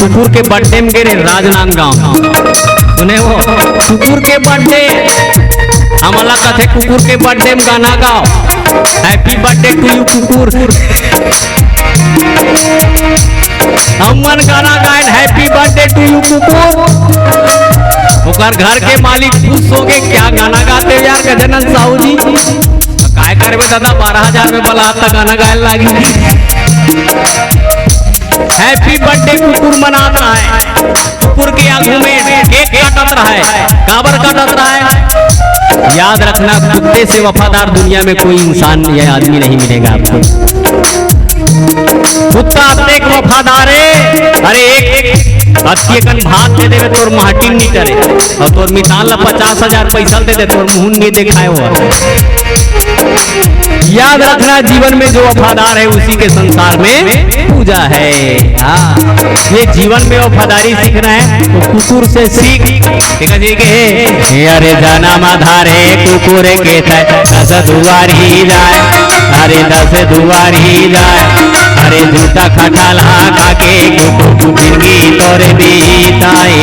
कुकुर के बर्थडे में गए राजनांदगांव। सुने वो कुकुर के बर्थडे हमला कथे कुकुर के बर्थडे में गाना गाओ, हैप्पी बर्थडे टू यू कुकुर। हमन गाना गायन हैप्पी बर्थडे टू यू कुकुर। ओकर घर के मालिक खुश हो गए, क्या गाना गाते यार गजानन साहू जी। काय करबे दादा 12,000 में बला तक गाना गायन लागी। हैप्पी बर्थडे कुकुर मनाता है, कुकुर के आंखों में केक काटत रहा है, काबर काटत रहा है। याद रखना कुत्ते से वफादार दुनिया में कोई इंसान या आदमी नहीं मिलेगा आपको। कुत्ता अपने को वफादार है। अरे एक कन भात दे देवे तोर माटी नहीं करे, और तोर मितान ला 50,000 पैसा दे दे तोर मुंह नहीं दिखाए हुआ। याद रखना जीवन में जो वफादार है उसी के संसार में पूजा है। हाँ, ये जीवन में वफादारी सीखना है तो कुकुर से सीख। अरे जाना माधारे कुकुर के दस दुआरी जाए, अरे 10 दुआरी जाए। अरे जूता खटाला खा के कुकुर जिंदगी तोरे बीताए।